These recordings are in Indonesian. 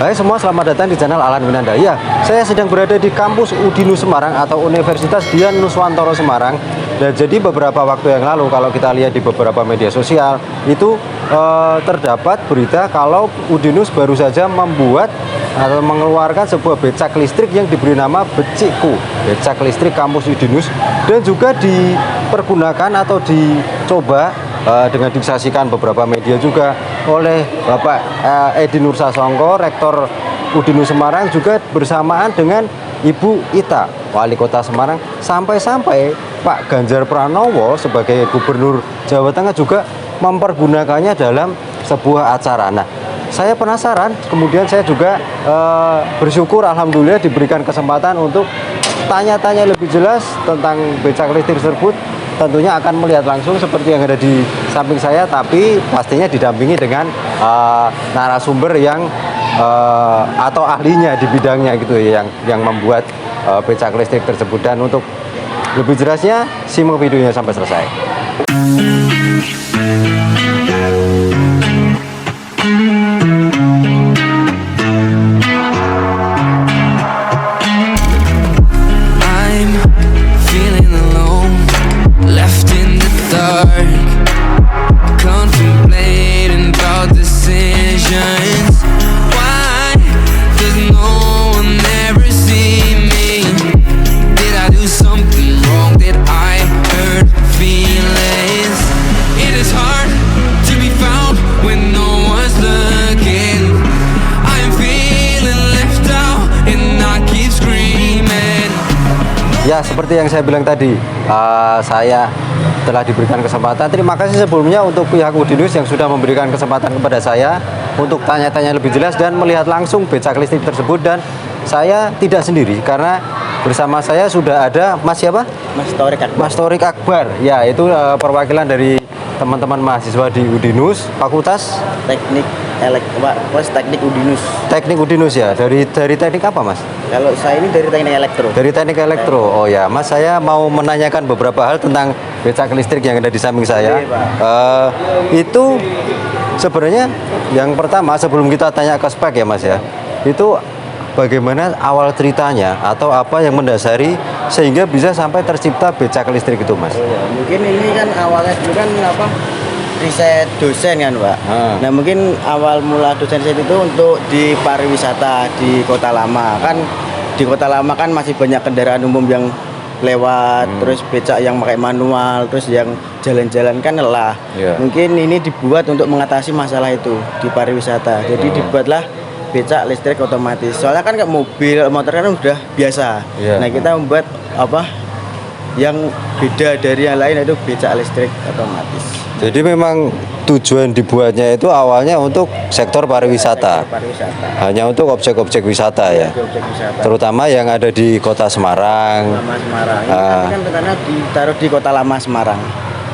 Hai semua, selamat datang di channel Alan Winanda. Ya, saya sedang berada di kampus Udinus Semarang atau Universitas Dian Nuswantoro Semarang. Dan jadi beberapa waktu yang lalu kalau kita lihat di beberapa media sosial itu terdapat berita kalau Udinus baru saja membuat atau mengeluarkan sebuah becak listrik yang diberi nama Becikku, becak listrik kampus Udinus, dan juga dipergunakan atau dicoba dengan disaksikan beberapa media juga oleh Bapak Edi Nur Sasongko, Rektor Udinus Semarang, juga bersamaan dengan Ibu Ita, Wali Kota Semarang, sampai-sampai Pak Ganjar Pranowo sebagai Gubernur Jawa Tengah juga mempergunakannya dalam sebuah acara. Nah, saya penasaran, kemudian saya juga bersyukur alhamdulillah diberikan kesempatan untuk tanya-tanya lebih jelas tentang becak listrik tersebut. Tentunya akan melihat langsung seperti yang ada di samping saya, tapi pastinya didampingi dengan narasumber yang atau ahlinya di bidangnya gitu ya, yang membuat becak listrik tersebut. Dan untuk lebih jelasnya simak videonya sampai selesai. Ya, seperti yang saya bilang tadi, saya telah diberikan kesempatan. Terima kasih sebelumnya untuk pihak Udinus yang sudah memberikan kesempatan kepada saya untuk tanya-tanya lebih jelas dan melihat langsung becak listrik tersebut. Dan saya tidak sendiri karena bersama saya sudah ada Mas siapa? Mas Torik Akbar. Ya, itu perwakilan dari teman-teman mahasiswa di Udinus, Fakultas Teknik Udinus. Teknik Udinus ya. Dari teknik apa, Mas? Kalau saya ini dari teknik elektro. Dari teknik elektro. Oh ya, Mas, saya mau menanyakan beberapa hal tentang becak listrik yang ada di samping saya. Itu sebenarnya yang pertama sebelum kita tanya ke spek ya, Mas ya. Itu bagaimana awal ceritanya atau apa yang mendasari sehingga bisa sampai tercipta becak listrik itu, Mas? Oh ya, mungkin ini kan awalnya dulu kan riset dosen kan, Pak. Nah, mungkin awal mula dosen riset itu untuk di pariwisata di Kota Lama. Kan di Kota Lama kan masih banyak kendaraan umum yang lewat, terus becak yang pakai manual, terus yang jalan-jalan kan lelah. Mungkin ini dibuat untuk mengatasi masalah itu di pariwisata. Jadi dibuatlah becak listrik otomatis. Soalnya kan kayak mobil, motor kan udah biasa. Nah, kita membuat yang beda dari yang lain, itu becak listrik otomatis. Jadi memang tujuan dibuatnya itu awalnya untuk sektor pariwisata. Hanya untuk objek-objek wisata ya. Objek wisata. Terutama yang ada di Kota Semarang. Ini kan karena ditaruh di Kota Lama Semarang.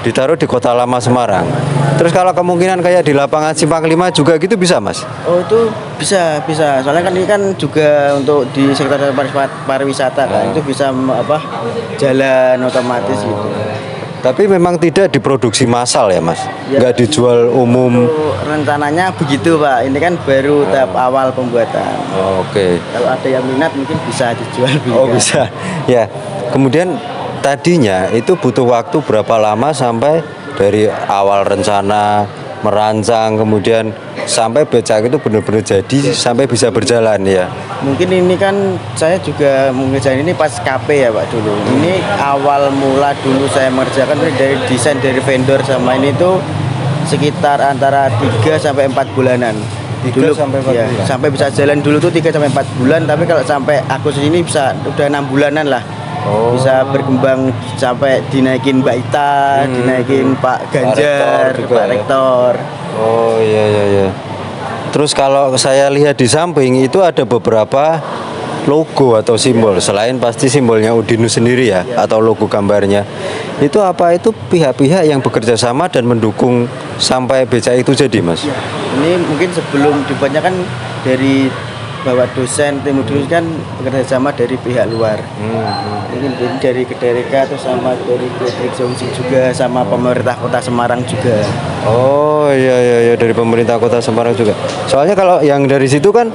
Ditaruh di Kota Lama Semarang. Terus kalau kemungkinan kayak di lapangan Simpang 5 juga gitu bisa, Mas? Oh, itu bisa. Soalnya kan ini kan juga untuk di sektor pariwisata kan, itu bisa jalan otomatis gitu. Tapi memang tidak diproduksi massal ya, Mas? Nggak dijual umum? Rencananya begitu, Pak. Ini kan baru tahap awal pembuatan. Oke. Kalau ada yang minat mungkin bisa dijual. Oh, bisa. Ya. Kemudian tadinya itu butuh waktu berapa lama sampai dari awal rencana, merancang, kemudian sampai becak itu benar-benar jadi sampai bisa berjalan ya? Mungkin ini kan saya juga mengerjakan ini pas KP ya, Pak, dulu. Ini awal mula dulu saya mengerjakan dari desain dari vendor sama ini tuh sekitar antara 3 sampai 4 bulanan. 3 sampai 4 bulan. Sampai bisa jalan dulu tuh 3 sampai 4 bulan, tapi kalau sampai Agustus ini bisa udah 6 bulanan lah. Bisa berkembang sampai dinaikin Mbak Ita, dinaikin Pak Ganjar, Pak Rektor. Oh iya. Terus kalau saya lihat di samping itu ada beberapa logo atau simbol, selain pasti simbolnya Udinus sendiri ya, atau logo gambarnya. Itu apa? Itu pihak-pihak yang bekerja sama dan mendukung sampai becak itu jadi, Mas? Ini mungkin sebelum dibuatnya kan dari Bapak dosen tim Udinus kan bekerja sama dari pihak luar. Mungkin dari Kedereka atau sama dari Kedereka juga, sama pemerintah Kota Semarang juga. Oh iya dari pemerintah Kota Semarang juga. Soalnya kalau yang dari situ kan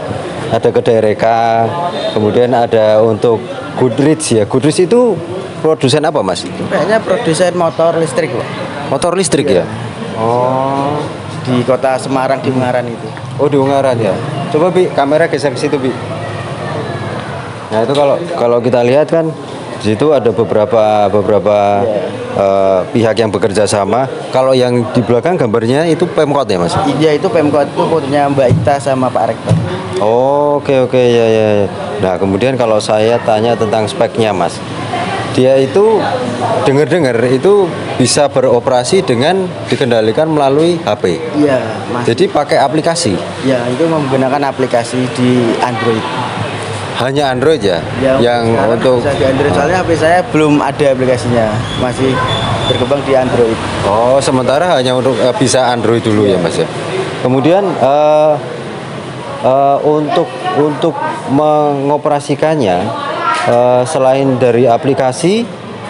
ada kedai Reka, kemudian ada untuk Goodreads ya. Goodreads itu produsen apa Mas? Kayaknya produsen motor listrik, Pak. Motor listrik ya? Oh, Di kota Semarang, di Ungaran itu. oh di Ungaran ya. Coba Bi, kamera geser ke situ Bi. Nah itu kalau kita lihat kan di situ ada beberapa pihak yang bekerja sama. Kalau yang di belakang gambarnya itu Pemkot ya Mas? Iya, itu Pemkot, itu punya Mbak Ita sama Pak Rektor. Oh, oke ya ya. Nah kemudian kalau saya tanya tentang speknya Mas, dia itu dengar-dengar itu bisa beroperasi dengan dikendalikan melalui HP. Iya, Mas. Jadi pakai aplikasi. Ya, itu menggunakan aplikasi di Android. Hanya Android ya? Ya, Yang sekarang untuk bisa di Android, soalnya HP saya belum ada aplikasinya, masih berkembang di Android. oh sementara hanya untuk bisa Android dulu ya Mas ya. Kemudian untuk mengoperasikannya selain dari aplikasi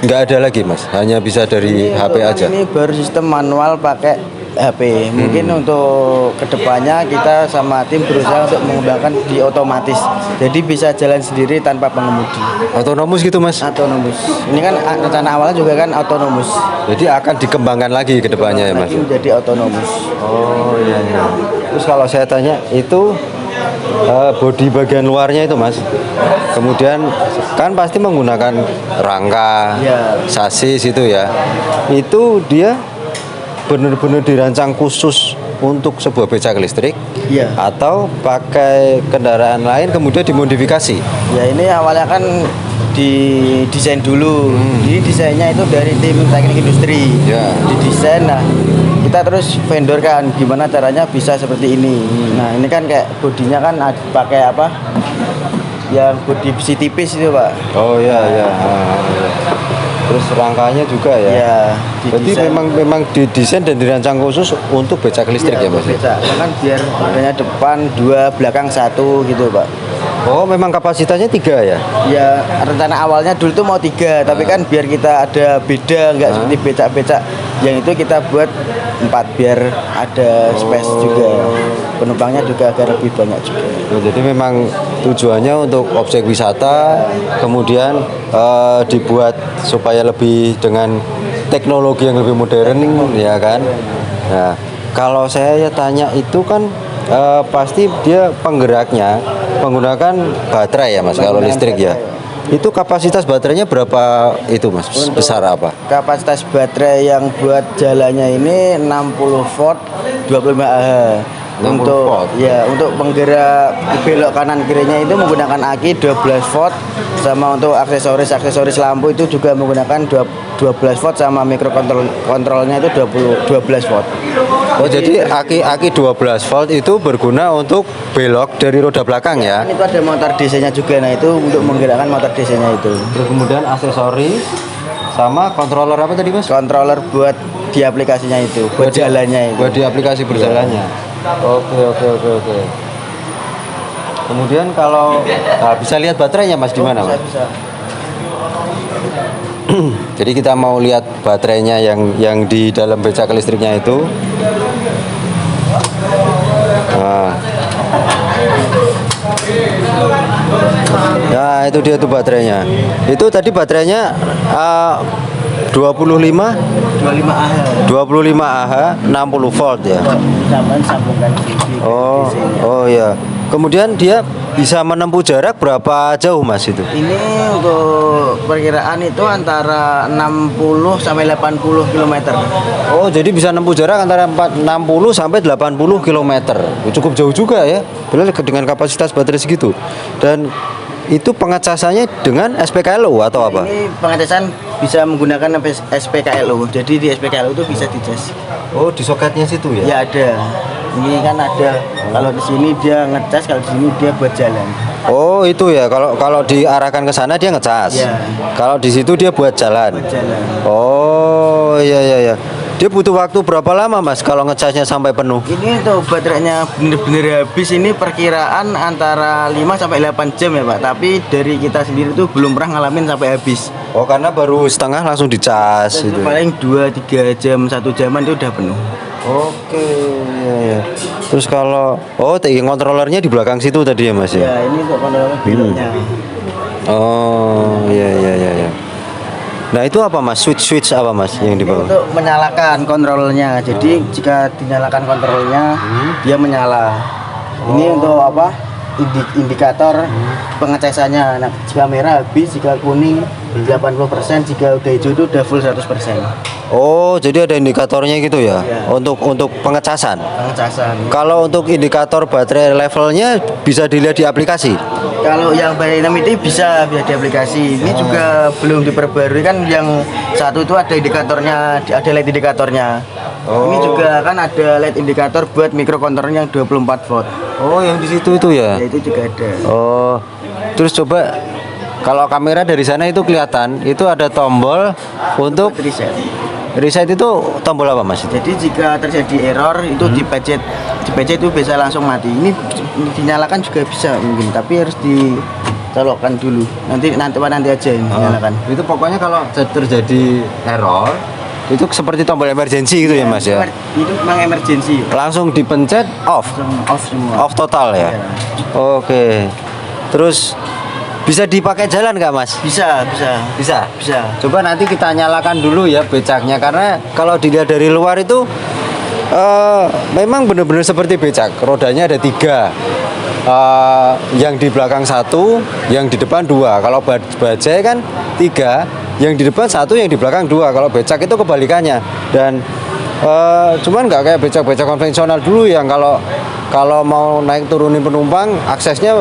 nggak ada lagi Mas, hanya bisa dari HP aja. Ini baru sistem manual pakai HP. Mungkin untuk kedepannya kita sama tim berusaha untuk mengembangkan di otomatis. Jadi bisa jalan sendiri tanpa pengemudi. Otonomus gitu Mas. Otonomus. Ini kan rencana awalnya juga kan otonomus. Jadi akan dikembangkan lagi ke depannya ya Mas. Lagi menjadi otonomus. Oh iya iya. Terus kalau saya tanya itu bodi bagian luarnya itu Mas. Kemudian kan pasti menggunakan rangka, Ya. sasis itu ya. Itu dia benar-benar dirancang khusus untuk sebuah becak listrik Iya. atau pakai kendaraan lain kemudian dimodifikasi. Ya, ini awalnya kan didesain dulu. Ini desainnya itu dari tim teknik industri. Ya. Didesain, nah kita terus vendor kan gimana caranya bisa seperti ini. Nah, ini kan kayak bodinya kan pakai apa? Yang bodi besi tipis itu, Pak. Oh iya iya. Terus rangkanya juga ya. Ya, Jadi didesain. memang didesain dan dirancang khusus untuk becak listrik ya Mas. Bisa. Kan biar bagiannya depan 2, belakang 1 gitu, Pak. Oh memang kapasitasnya 3 ya? Ya, rencana awalnya dulu tuh mau 3, tapi kan biar kita ada beda, nggak seperti becak-becak yang itu kita buat 4 biar ada space juga. Penumpangnya juga agar lebih banyak juga. Oh, jadi memang tujuannya untuk objek wisata, kemudian dibuat supaya lebih dengan teknologi yang lebih modern, ya kan? Nah, kalau saya tanya itu kan pasti dia penggeraknya menggunakan baterai ya Mas, kalau Menggunakan listrik ya. baterai. Itu kapasitas baterainya berapa itu Mas? Untuk Besar apa? Kapasitas baterai yang buat jalannya ini 60 volt 25 Ah. 60 Untuk volt. ya untuk penggerak belok kanan kirinya itu menggunakan aki 12 volt, sama untuk aksesoris lampu itu juga menggunakan 12 volt, sama mikrokontrolnya itu 12 volt. Oh jadi aki 12 volt itu berguna untuk belok dari roda belakang ya? Itu ada motor DC-nya juga, nah itu untuk menggerakkan motor DC-nya itu. Terus kemudian aksesoris sama controller apa tadi Mas? Controller buat di aplikasinya itu, buat jalannya itu. Buat di aplikasi berjalannya. Oke. Kemudian kalau bisa lihat baterainya Mas di mana Mas? Bisa. Jadi kita mau lihat baterainya yang di dalam becak listriknya itu. Nah. Nah, itu dia tuh baterainya. Itu tadi baterainya 25 Ah 60 volt ya. Zaman sambungkan TV. Oh ya. Kemudian dia bisa menempuh jarak berapa jauh Mas itu? Ini untuk perkiraan itu antara 60 sampai 80 km. Oh, jadi bisa menempuh jarak antara 60 sampai 80 km. Cukup jauh juga ya. Benar dengan kapasitas baterai segitu. Dan itu pengecasannya dengan SPKLU atau apa? Ini pengecasan bisa menggunakan SPKLU. Jadi di SPKLU itu bisa dicas. Oh, di soketnya situ ya? Ya ada. Ini kan ada. Kalau di sini dia ngecas, kalau di sini dia buat jalan. Oh, itu ya. Kalau diarahkan ke sana dia ngecas. Ya. Kalau di situ dia buat jalan. Buat jalan. Oh, iya. Dia butuh waktu berapa lama Mas kalau ngecasnya sampai penuh? Ini tuh baterainya bener-bener habis, ini perkiraan antara 5 sampai 8 jam ya Pak. Tapi dari kita sendiri tuh belum pernah ngalamin sampai habis. Oh, karena baru setengah langsung dicas Itu gitu. paling 2-3 jam, 1 jaman itu udah penuh. Oke, iya. Terus kalau kontrolernya di belakang situ tadi ya Mas ya? Ya, ini untuk kontrol beloknya. Oh, iya. Nah, itu apa Mas? Switch apa Mas yang di Ini bawah? untuk menyalakan kontrolnya. Jadi jika dinyalakan kontrolnya, dia menyala. Ini untuk apa? Indikator pengecasannya. Nah, jika merah habis, jika kuning 80%, jika udah hijau itu udah full 100%. Oh, jadi ada indikatornya gitu ya? Iya. Untuk pengecasan. Pengecasan. Kalau untuk indikator baterai levelnya bisa dilihat di aplikasi. Kalau yang Bainam itu bisa di aplikasi. Ini juga belum diperbarui kan, yang satu itu ada indikatornya, ada LED indikatornya. Ini juga kan ada LED indikator buat microcontroller yang 24 volt. Oh, yang di situ itu ya? Ya, itu juga ada. Oh, terus coba kalau kamera dari sana itu kelihatan, itu ada tombol untuk reset itu tombol apa Mas? Jadi jika terjadi error itu dipencet itu bisa langsung mati. Ini dinyalakan juga bisa mungkin, tapi harus dicolokkan dulu. Nanti aja ini dinyalakan. Itu pokoknya kalau terjadi error itu seperti tombol emergency gitu ya Mas ya? Itu memang emergency. Langsung dipencet off. Off semua. Off total ya? Iya. Oke. Terus bisa dipakai jalan nggak Mas? Bisa. Coba nanti kita nyalakan dulu ya becaknya, karena kalau dilihat dari luar itu memang benar-benar seperti becak. Rodanya ada 3, yang di belakang 1, yang di depan 2. Kalau bajai kan 3, yang di depan 1, yang di belakang 2. Kalau becak itu kebalikannya. Dan cuman nggak kayak becak-becak konvensional dulu yang kalau mau naik turunin penumpang, aksesnya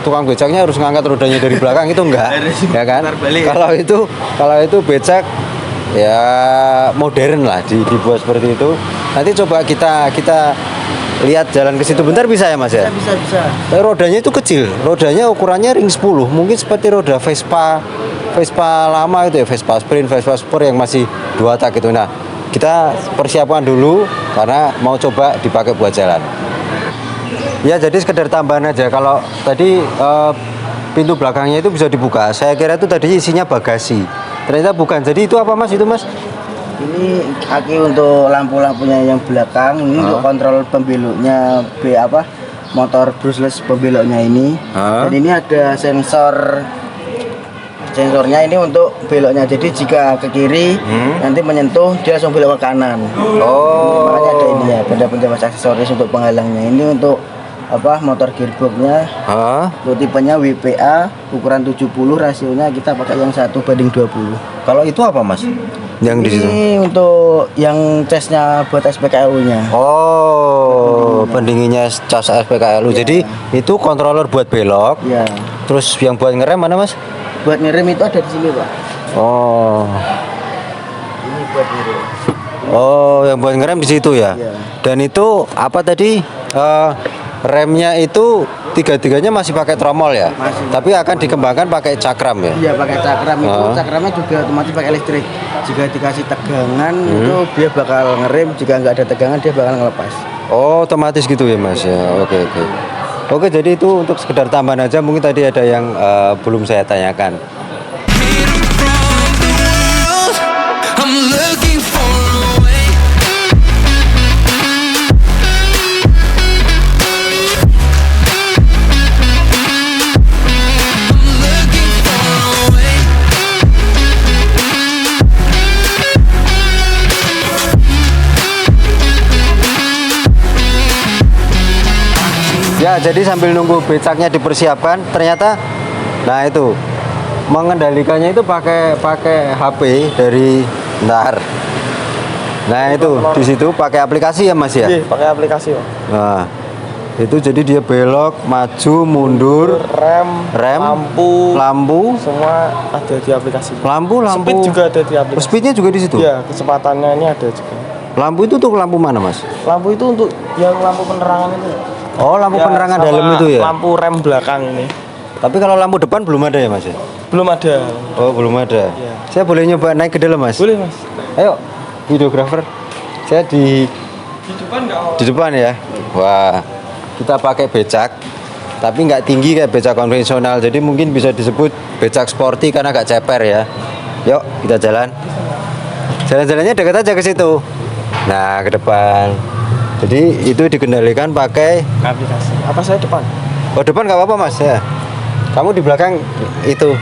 tukang becaknya harus ngangkat rodanya dari belakang, itu enggak, ya kan? Kalau itu becak ya modern lah, dibuat seperti itu. Nanti coba kita lihat jalan ke situ bentar, bisa ya Mas ya? Bisa. Tapi rodanya itu kecil, rodanya ukurannya ring 10, mungkin seperti roda Vespa lama itu ya, Vespa Sprint, Vespa Sport yang masih 2 tak itu. Nah, kita persiapkan dulu karena mau coba dipakai buat jalan. Ya, jadi sekedar tambahan aja. Kalau tadi pintu belakangnya itu bisa dibuka, saya kira itu tadi isinya bagasi. Ternyata bukan. Jadi itu apa Mas? Itu Mas? Ini aki untuk lampu-lampunya yang belakang. Ini untuk kontrol pembeloknya motor brushless pembeloknya ini. Dan ini ada sensornya ini untuk beloknya. Jadi jika ke kiri nanti menyentuh, dia langsung belok ke kanan. Makanya ada ini ya, benda-benda aksesoris untuk penghalangnya. Ini untuk motor gearboxnya. Untuk tipenya WPA ukuran 70, rasionya kita pakai yang 1:20. Kalau itu apa Mas? Yang di situ? Ini untuk yang casnya buat SPKLU-nya. Pendinginnya cas SPKLU. Ya. Jadi itu controller buat belok. Ya. Terus yang buat ngerem mana Mas? Buat ngerem itu ada di sini, Pak. Ini buat ngerem. Yang buat ngerem di situ ya. Ya. Dan itu apa tadi? Remnya itu tiga-tiganya masih pakai tromol ya? Masih. Tapi akan dikembangkan pakai cakram ya? Iya, pakai cakram itu. Cakramnya juga otomatis pakai listrik. Jika dikasih tegangan itu dia bakal ngerem, jika nggak ada tegangan dia bakal ngelepas. Otomatis gitu ya Mas ya. Oke, jadi itu untuk sekedar tambahan aja. Mungkin tadi ada yang belum saya tanyakan. Ya, jadi sambil nunggu becaknya dipersiapkan, ternyata, nah itu mengendalikannya itu pakai HP dari Nah itu di situ pakai aplikasi ya Mas ya? Iya, pakai aplikasi Pak. Nah itu jadi dia belok, maju, mundur, rem, lampu, semua ada di aplikasi. Lampu. Speed juga ada di aplikasi. Speednya juga di situ? Iya, kecepatannya ini ada juga. Lampu itu untuk lampu mana Mas? Lampu itu untuk yang lampu penerangan itu. Lampu penerangan dalam itu ya? Lampu rem belakang ini. Tapi kalau lampu depan belum ada ya Mas ya? Belum ada. Belum ada. Ya. Saya boleh nyoba naik ke dalam Mas? Boleh Mas. Ayo, videografer. Saya di depan nggak? Di depan ya. Wah, kita pakai becak, tapi nggak tinggi kayak becak konvensional. Jadi mungkin bisa disebut becak sporty karena agak ceper ya. Yuk, kita jalan. Jalan-jalannya dekat aja ke situ. Nah, ke depan. Jadi itu dikendalikan pakai. aplikasi. Apa saya depan? Oh, depan nggak apa-apa mas ya. Kamu di belakang itu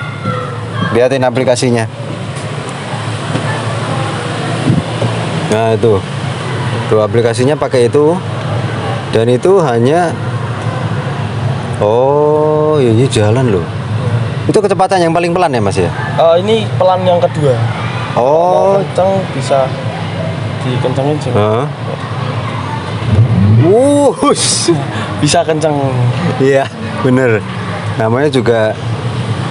liatin aplikasinya. Nah itu, tuh aplikasinya pakai itu. Dan itu hanya. Oh, ini jalan loh. Itu kecepatan yang paling pelan ya mas ya? Ini pelan yang kedua. Oh, Mau kenceng bisa dikencengin sih. Heeh. Bisa kenceng. Iya, bener. Namanya juga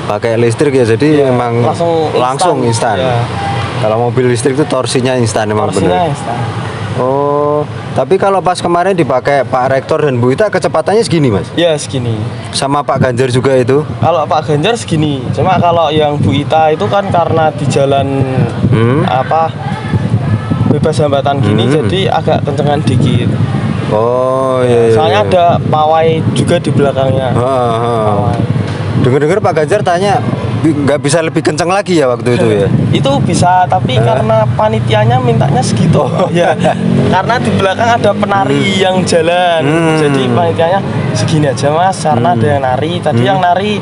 pakai listrik ya, jadi Iya, emang langsung instan. Iya. Kalau mobil listrik itu torsinya instan emang Torsinya bener. instan. Oh, tapi kalau pas kemarin dipakai Pak Rektor dan Bu Ita kecepatannya segini mas? Ya segini. Sama Pak Ganjar juga itu? Kalau Pak Ganjar segini. Cuma kalau yang Bu Ita itu kan karena di jalan bebas hambatan gini, jadi agak kencengan dikit. Oh iya. Soalnya iya. ada pawai juga di belakangnya. Pawai. Dengar-dengar Pak Ganjar tanya nggak bisa lebih kencang lagi ya waktu itu ya? Itu bisa, tapi karena panitianya mintanya segitu. Ya, karena di belakang ada penari yang jalan. Jadi panitianya segini aja mas, karena ada yang nari. Tadi yang nari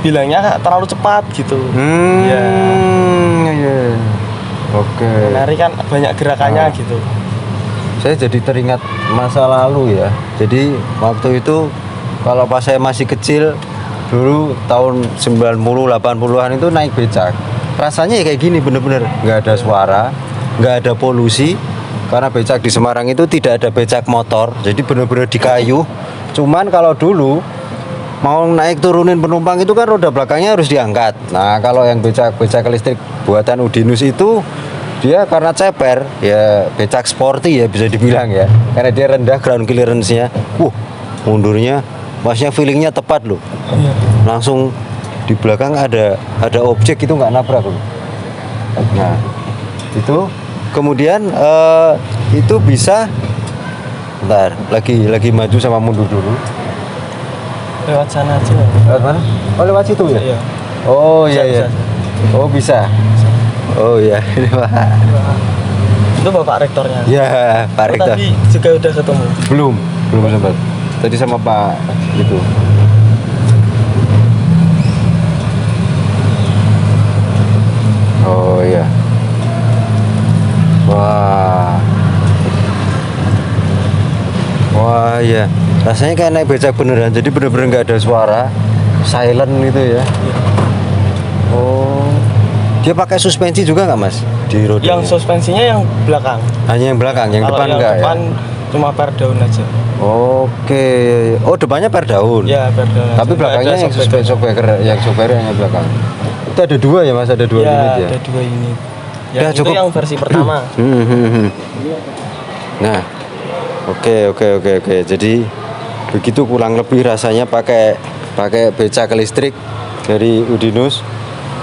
bilangnya terlalu cepat gitu. Ya. Iya. Oke. Nari kan banyak gerakannya gitu. Saya jadi teringat masa lalu ya. Jadi waktu itu kalau pas saya masih kecil dulu tahun 90 80-an itu naik becak. Rasanya ya kayak gini bener-bener nggak ada suara, nggak ada polusi karena becak di Semarang itu tidak ada becak motor. Jadi bener-bener di kayu. Cuman kalau dulu mau naik turunin penumpang itu kan roda belakangnya harus diangkat. Nah, kalau yang becak listrik buatan Udinus itu dia karena ceper ya becak sporty ya bisa dibilang ya, karena dia rendah ground clearance-nya. Mundurnya masnya feelingnya tepat loh. Langsung di belakang ada objek itu nggak nabrak loh. Nah itu kemudian itu bisa bentar lagi maju sama mundur dulu. Lewat sana aja. Lewat mana? Oh lewat situ ya? Iya. Oh Bisa, iya. bisa. Oh bisa. Oh iya. Itu Bapak Rektornya. Ya Pak Rektor. Tadi juga udah ketemu. Belum sempat. Tadi sama Pak itu. Oh iya. Wah iya. Rasanya kayak naik becak beneran. Jadi bener-bener nggak ada suara, silent gitu ya. Oh. Dia pakai suspensi juga nggak mas di roda? Yang suspensinya yang belakang. Hanya yang belakang, yang Kalau depan yang enggak depan ya? cuma per daun aja. Oke. Oh depannya per daun. Ya per daun. Tapi aja. belakangnya Nggak yang ada sopir yang belakang. Itu ada dua ya mas, ada dua ya, unit ya. ada 2 unit. Ya, Yang itu cukup. yang versi pertama. Nah, oke. Jadi begitu kurang lebih rasanya pakai becak listrik dari Udinus,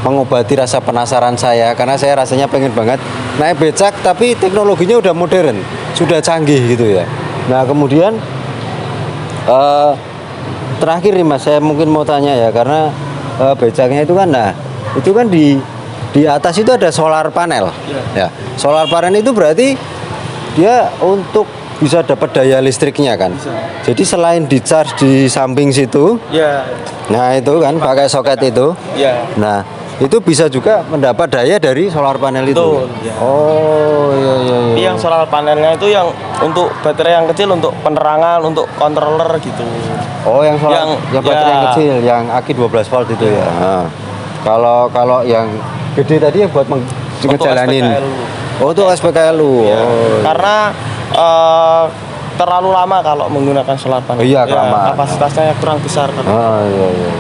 mengobati rasa penasaran saya karena saya rasanya pengen banget naik becak tapi teknologinya udah modern, sudah canggih gitu ya. Nah kemudian terakhir nih mas, saya mungkin mau tanya ya karena becaknya itu kan, nah itu kan di atas itu ada solar panel. Ya, solar panel itu berarti dia untuk bisa dapat daya listriknya kan. Jadi selain di charge di samping situ, Ya. nah itu kan pakai soket itu. Ya. Nah itu bisa juga mendapat daya dari solar panel itu. Betul, ya. Oh iya. Tapi yang solar panelnya itu yang untuk baterai yang kecil, untuk penerangan, untuk controller gitu. Oh yang solar yang baterai yang ya. kecil, yang aki 12 volt itu ya. Nah, kalau yang gede tadi yang buat ngejalanin. SPKLU. Oh itu SPKLU. Ya. Oh. Karena terlalu lama kalau menggunakan solar panel. Iya, kelamaan. Kapasitasnya kurang besar kan. Iya.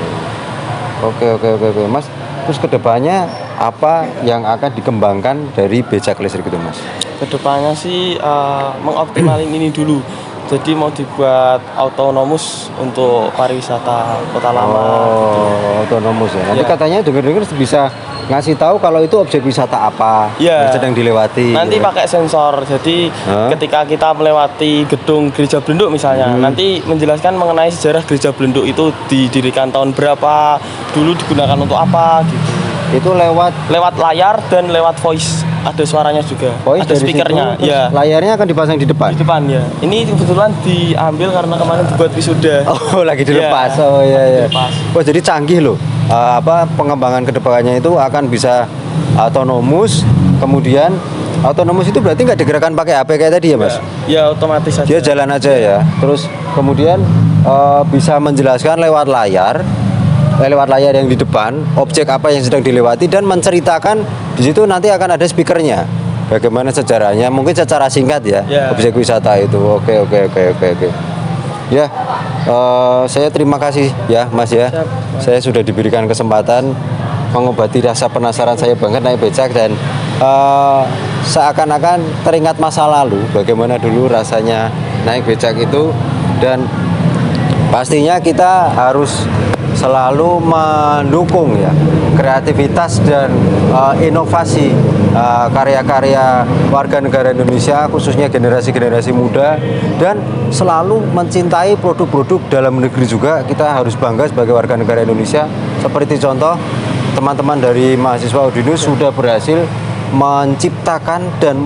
Oke. Mas, terus kedepannya apa yang akan dikembangkan dari becak listrik itu mas? Kedepannya sih mengoptimalin ini dulu. Jadi mau dibuat autonomous untuk pariwisata Kota Lama. Oh, otonomus ya. Nanti Ya. katanya dengar-dengar bisa ngasih tahu kalau itu objek wisata apa Ya. yang sedang dilewati. Nanti ya. pakai sensor. Jadi ketika kita melewati gedung Gereja Blenduk misalnya, nanti menjelaskan mengenai sejarah Gereja Blenduk itu didirikan tahun berapa, dulu digunakan untuk apa gitu. Itu lewat Lewat layar dan lewat voice. ada suaranya juga. Voice ada dari speakernya. situ, terus Ya. layarnya akan dipasang di depan. Di depan ya. Ini kebetulan diambil karena kemarin dibuat wisuda. Oh, lagi dilepas. Iya, Oh iya iya. dilepas. Wah, jadi canggih loh. Pengembangan kedepannya itu akan bisa autonomous, kemudian autonomous itu berarti nggak digerakkan pakai HP kayak tadi ya, Mas? Ya otomatis aja. Dia jalan aja ya. Terus kemudian bisa menjelaskan lewat layar yang di depan objek apa yang sedang dilewati dan menceritakan di situ nanti akan ada speakernya. Bagaimana sejarahnya? Mungkin secara singkat ya, Ya. objek wisata itu. Oke. Ya, saya terima kasih ya, Mas ya. Siap. Saya sudah diberikan kesempatan mengobati rasa penasaran saya banget naik becak dan seakan-akan teringat masa lalu bagaimana dulu rasanya naik becak itu dan pastinya kita harus selalu mendukung ya kreativitas dan inovasi karya-karya warga negara Indonesia khususnya generasi-generasi muda dan selalu mencintai produk-produk dalam negeri juga. Kita harus bangga sebagai warga negara Indonesia seperti contoh teman-teman dari mahasiswa Udinus sudah berhasil menciptakan dan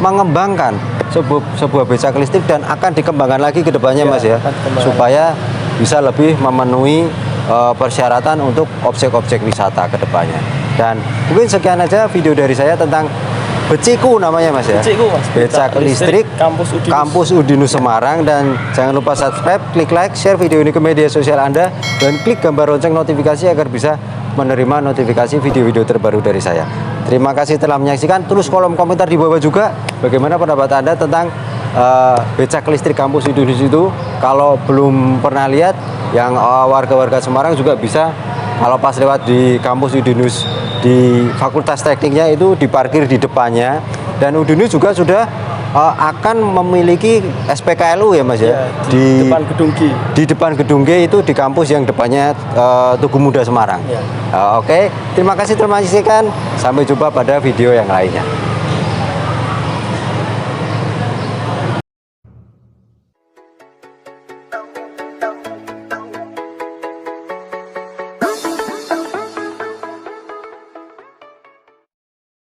mengembangkan sebuah becak listrik dan akan dikembangkan lagi ke depannya Ya, Mas ya akan dikembangkan. supaya bisa lebih memenuhi persyaratan untuk objek-objek wisata ke depannya. Dan mungkin sekian aja video dari saya tentang Beciku namanya Mas ya. Beciku, Mas. Becak listrik Kampus Udinus Semarang dan jangan lupa subscribe, klik like, share video ini ke media sosial Anda dan klik gambar lonceng notifikasi agar bisa menerima notifikasi video-video terbaru dari saya. Terima kasih telah menyaksikan. Tulis kolom komentar di bawah juga bagaimana pendapat Anda tentang becak listrik Kampus Udinus itu. Kalau belum pernah lihat, yang warga-warga Semarang juga bisa kalau pas lewat di Kampus Udinus di Fakultas Tekniknya itu diparkir di depannya dan Udinus juga sudah akan memiliki SPKLU ya Mas ya, di depan gedung G. Di depan gedung G itu di kampus yang depannya Tugu Muda Semarang. Ya. Oke, terima kasih telah menyaksikan. Sampai jumpa pada video yang lainnya.